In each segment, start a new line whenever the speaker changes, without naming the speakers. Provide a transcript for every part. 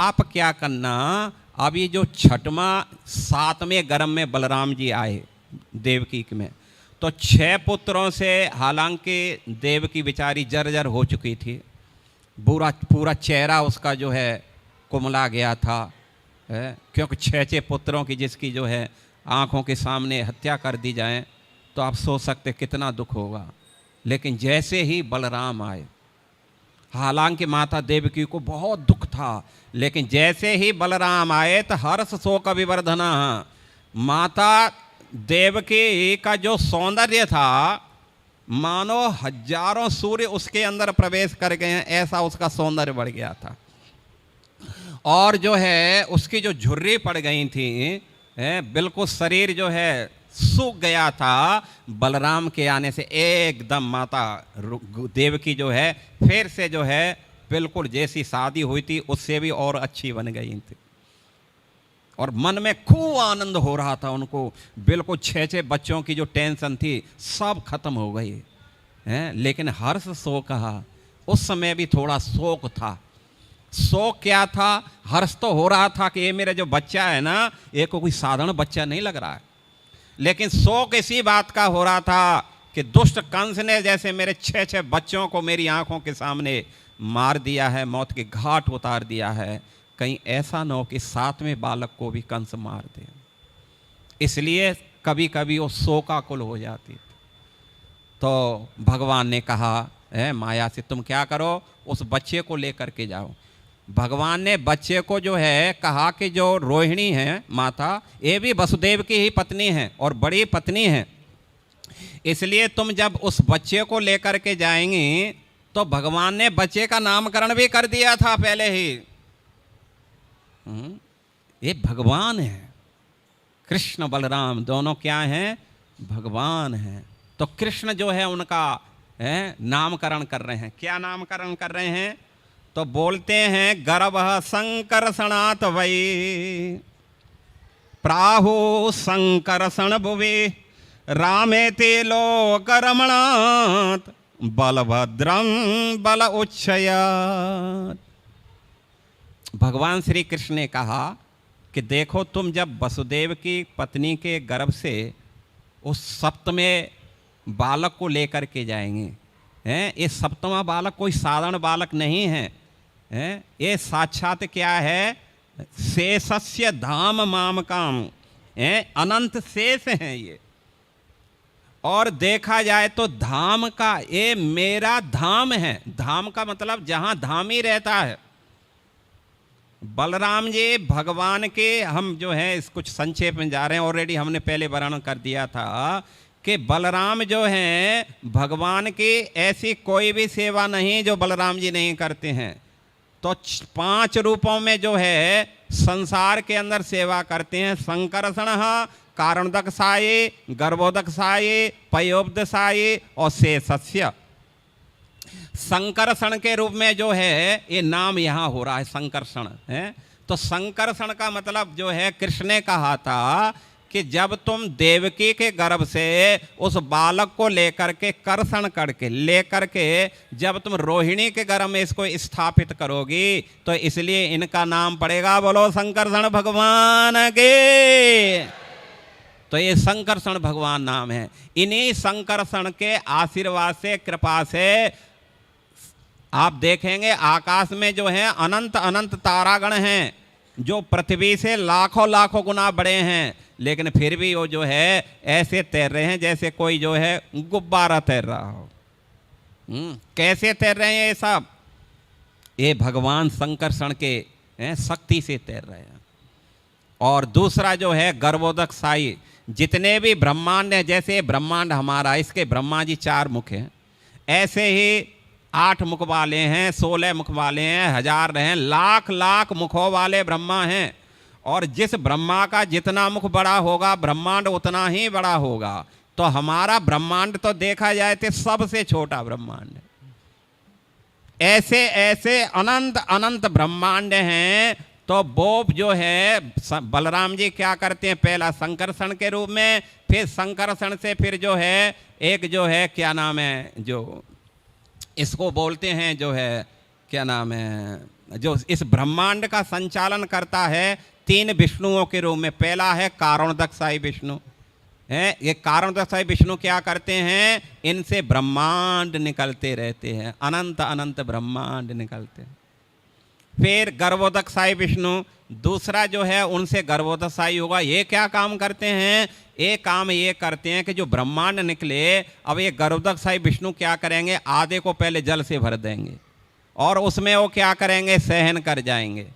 आप क्या करना, अब ये जो छठवां 7वें गर्भ में बलराम जी आए देवकी में, तो 6 पुत्रों से हालांकि देवकी बेचारी जर्जर हो चुकी थी, पूरा चेहरा उसका जो है कुमला गया था, क्योंकि 6 पुत्रों की जिसकी जो है आँखों के सामने हत्या कर दी जाए तो आप सोच सकते कितना दुख होगा। लेकिन जैसे ही बलराम आए, हालांकि माता देवकी को बहुत दुख था, लेकिन जैसे ही बलराम आए तो हर्ष शोक विवर्धना, माता देवकी का जो सौंदर्य था मानो हजारों सूर्य उसके अंदर प्रवेश कर गए हैं, ऐसा उसका सौंदर्य बढ़ गया था। और जो है उसकी जो झुर्री पड़ गई थी, बिल्कुल शरीर जो है सूख गया था बलराम के आने से। एकदम माता देवकी जो है फिर से जो है बिल्कुल जैसी शादी हुई थी उससे भी और अच्छी बन गई थी, और मन में खूब आनंद हो रहा था उनको। बिल्कुल 6 बच्चों की जो टेंशन थी सब खत्म हो गई है। लेकिन हर्ष शोक कहा, उस समय भी थोड़ा शोक था। शोक क्या था? हर्ष तो हो रहा था कि ये मेरा जो बच्चा है ना, ये कोई साधारण बच्चा नहीं लग रहा है, लेकिन शोक इसी बात का हो रहा था कि दुष्ट कंस ने जैसे मेरे 6 बच्चों को मेरी आंखों के सामने मार दिया है, मौत के घाट उतार दिया है, कहीं ऐसा न हो कि 7वें बालक को भी कंस मार दे। इसलिए कभी कभी वो शोकाकुल हो जाती थी। तो भगवान ने कहा, माया से तुम क्या करो, उस बच्चे को लेकर के जाओ। भगवान ने बच्चे को जो है कहा कि जो रोहिणी है माता, ये भी वसुदेव की ही पत्नी है और बड़ी पत्नी है, इसलिए तुम जब उस बच्चे को लेकर के जाएंगी तो भगवान ने बच्चे का नामकरण भी कर दिया था पहले ही। ये भगवान है, कृष्ण बलराम दोनों क्या हैं? भगवान हैं। तो कृष्ण जो है उनका नामकरण कर रहे हैं। क्या नामकरण कर रहे हैं? तो बोलते हैं गर्भ संकर्षणात् वै प्राहु संकर्षण भुवि रामेति लोकरमणात् बलभद्रं बल उच्छयात्। भगवान श्री कृष्ण ने कहा कि देखो, तुम जब वसुदेव की पत्नी के गर्भ से उस 7वें बालक को लेकर के जाएंगे, ये 7वां बालक कोई साधारण बालक नहीं है, ये साक्षात क्या है? शेषस्य धाम मामकाम, अनंत शेष हैं ये। और देखा जाए तो धाम का, ये मेरा धाम है। धाम का मतलब जहां धामी रहता है। बलराम जी भगवान के, हम जो है इस कुछ संक्षेप में जा रहे हैं, ऑलरेडी हमने पहले वर्णन कर दिया था कि बलराम जो हैं भगवान की ऐसी कोई भी सेवा नहीं जो बलराम जी नहीं करते हैं। तो 5 रूपों में जो है संसार के अंदर सेवा करते हैं। संकर्षण, कारणोदकसाये, गर्भोदकसाये, पयोदकसाये और शेषस्य। संकर्षण के रूप में जो है ये नाम यहाँ हो रहा है, संकर्षण है। तो संकर्षण का मतलब जो है कृष्ण ने कहा था कि जब तुम देवकी के गर्भ से उस बालक को लेकर के कर्षण करके लेकर के जब तुम रोहिणी के गर्भ में इसको स्थापित करोगी, तो इसलिए इनका नाम पड़ेगा, बोलो संकर्षण भगवान के। तो ये संकर्षण भगवान नाम है। इन्हीं संकर्षण के आशीर्वाद से, कृपा से आप देखेंगे आकाश में जो है अनंत अनंत तारागण हैं जो पृथ्वी से लाखों लाखों गुना बड़े हैं, लेकिन फिर भी वो जो है ऐसे तैर रहे हैं जैसे कोई जो है गुब्बारा तैर रहा हो। कैसे तैर रहे हैं ये सब? ये भगवान संकर्षण के शक्ति से तैर रहे हैं। और दूसरा जो है गर्भोदक साई, जितने भी ब्रह्मांड हैं, जैसे ब्रह्मांड हमारा, इसके ब्रह्मा जी 4 मुख हैं, ऐसे ही 8 मुख वाले हैं, 16 मुख वाले हैं, 1000 हैं, लाख लाख मुखों वाले ब्रह्मा हैं। और जिस ब्रह्मा का जितना मुख बड़ा होगा ब्रह्मांड उतना ही बड़ा होगा। तो हमारा ब्रह्मांड तो देखा जाए तो सबसे छोटा ब्रह्मांड है। ऐसे ऐसे अनंत अनंत ब्रह्मांड हैं। तो वो जो है बलराम जी क्या करते हैं, पहला संकर्षण के रूप में, फिर संकर्षण से फिर जो है एक जो है क्या नाम है, जो इसको बोलते हैं जो है क्या नाम है, जो इस ब्रह्मांड का संचालन करता है 3 विष्णुओं के रूप में। पहला है कारणोदकशाही विष्णु है। ये कारणोदकशाही विष्णु क्या करते हैं, इनसे ब्रह्मांड निकलते रहते हैं, अनंत अनंत ब्रह्मांड निकलते हैं। फिर गर्भोदकशाही विष्णु दूसरा जो है, उनसे गर्भोदकशाही होगा। ये क्या काम करते हैं, एक काम ये करते हैं कि जो ब्रह्मांड निकले, अब ये गर्भोदकशाही विष्णु क्या करेंगे, आधे को पहले जल से भर देंगे और उसमें वो क्या करेंगे, सहन कर जाएंगे।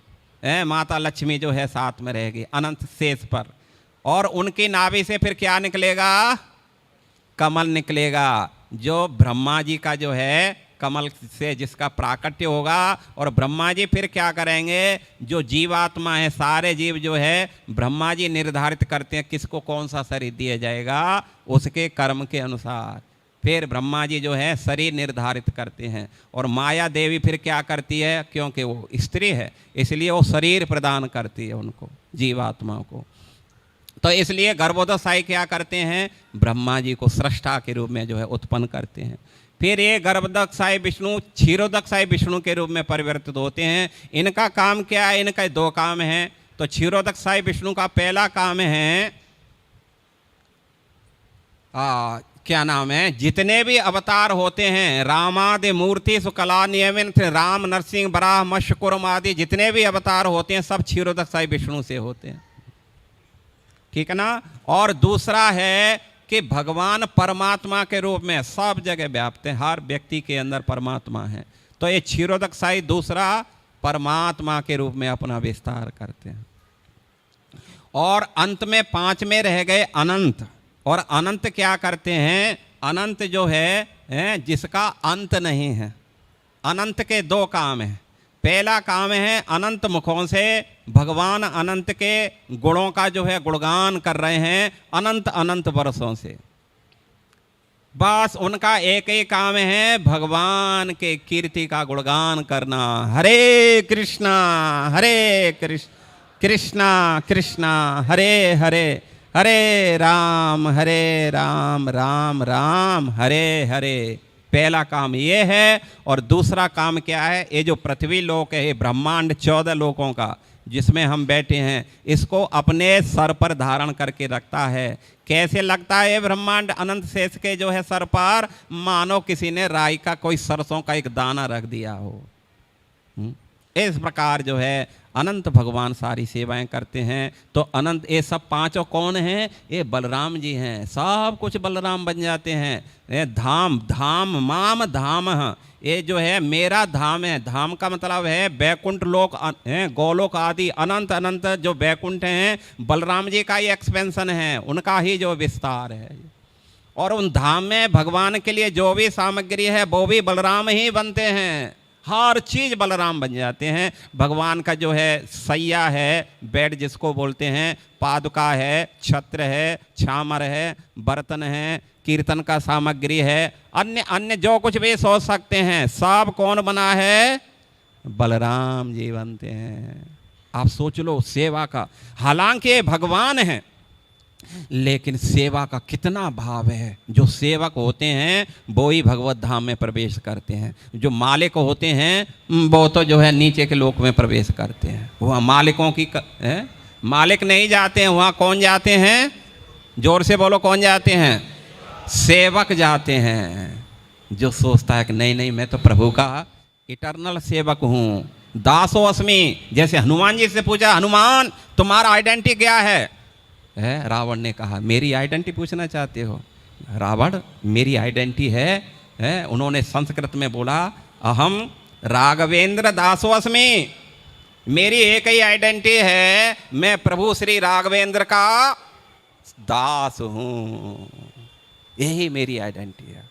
माता लक्ष्मी जो है साथ में रहेगी अनंत शेष पर, और उनकी नाभि से फिर क्या निकलेगा, कमल निकलेगा, जो ब्रह्मा जी का जो है कमल से जिसका प्राकट्य होगा। और ब्रह्मा जी फिर क्या करेंगे, जो जीवात्मा है, सारे जीव जो है ब्रह्मा जी निर्धारित करते हैं किसको कौन सा शरीर दिया जाएगा, उसके कर्म के अनुसार फिर ब्रह्मा जी जो है शरीर निर्धारित करते हैं। और माया देवी फिर क्या करती है, क्योंकि वो स्त्री है इसलिए वो शरीर प्रदान करती है उनको, जीवात्मा को। तो इसलिए गर्भोदकशाही क्या करते हैं, ब्रह्मा जी को सृष्टा के रूप में जो है उत्पन्न करते हैं। फिर ये गर्भोदकशाही विष्णु क्षीरोदकशाही विष्णु के रूप में परिवर्तित होते हैं। इनका काम क्या है, इनका 2 काम हैं। तो क्षीरोदकशाही विष्णु का पहला काम है, क्या नाम है, जितने भी अवतार होते हैं, रामादि मूर्ति सुकला नियमित, राम नरसिंह बराह मत्स्य कूर्म आदि जितने भी अवतार होते हैं सब क्षीरोदकशाही विष्णु से होते हैं, ठीक है ना। और दूसरा है कि भगवान परमात्मा के रूप में सब जगह व्याप्त है, हर व्यक्ति के अंदर परमात्मा है। तो ये क्षीरोदकशाही दूसरा परमात्मा के रूप में अपना विस्तार करते हैं। और अंत में 5वें रह गए अनंत। और अनंत क्या करते हैं, अनंत जो है जिसका अंत नहीं है। अनंत के 2 काम हैं। पहला काम है अनंत मुखों से भगवान अनंत के गुणों का जो है गुणगान कर रहे हैं अनंत अनंत वर्षों से। बस उनका एक ही काम है, भगवान के कीर्ति का गुणगान करना। हरे कृष्णा कृष्णा कृष्णा हरे हरे, हरे राम राम राम हरे हरे। पहला काम ये है। और दूसरा काम क्या है, ये जो पृथ्वी लोक है, ये ब्रह्मांड 14 लोकों का जिसमें हम बैठे हैं, इसको अपने सर पर धारण करके रखता है। कैसे लगता है ये ब्रह्मांड अनंत शेष के जो है सर पर, मानो किसी ने राई का कोई सरसों का एक दाना रख दिया हो। इस प्रकार जो है अनंत भगवान सारी सेवाएं करते हैं। तो अनंत ये सब 5 कौन हैं, ये बलराम जी हैं। सब कुछ बलराम बन जाते हैं। ये धाम धाम माम धाम, ये जो है मेरा धाम है। धाम का मतलब है बैकुंठ लोक, गोलोक आदि अनंत अनंत जो बैकुंठ हैं, बलराम जी का ही एक्सपेंशन है, उनका ही जो विस्तार है। और उन धाम में भगवान के लिए जो भी सामग्री है वो भी बलराम ही बनते हैं। हर चीज़ बलराम बन जाते हैं। भगवान का जो है सैया है, बेड जिसको बोलते हैं, पादुका है, छत्र है, छामर है, बर्तन है, कीर्तन का सामग्री है, अन्य अन्य जो कुछ भी सोच सकते हैं, सब कौन बना है, बलराम जी बनते हैं। आप सोच लो सेवा का, हालांकि ये भगवान है लेकिन सेवा का कितना भाव है। जो सेवक होते हैं वो ही भगवत धाम में प्रवेश करते हैं। जो मालिक होते हैं वो तो जो है नीचे के लोक में प्रवेश करते हैं। वहाँ मालिकों की मालिक नहीं जाते हैं, वहाँ कौन जाते हैं, जोर से बोलो, कौन जाते हैं, सेवक जाते हैं। जो सोचता है कि नहीं नहीं मैं तो प्रभु का इटर्नल सेवक हूँ, दासो अस्मि। जैसे हनुमान जी से पूछा, हनुमान तुम्हारा आइडेंटिटी क्या है, रावण ने कहा मेरी आइडेंटिटी पूछना चाहते हो, रावण मेरी आइडेंटिटी है, उन्होंने संस्कृत में बोला अहम राघवेंद्र दासो अस्मि। मेरी एक ही आइडेंटिटी है, मैं प्रभु श्री राघवेंद्र का दास हूँ, यही मेरी आइडेंटिटी है।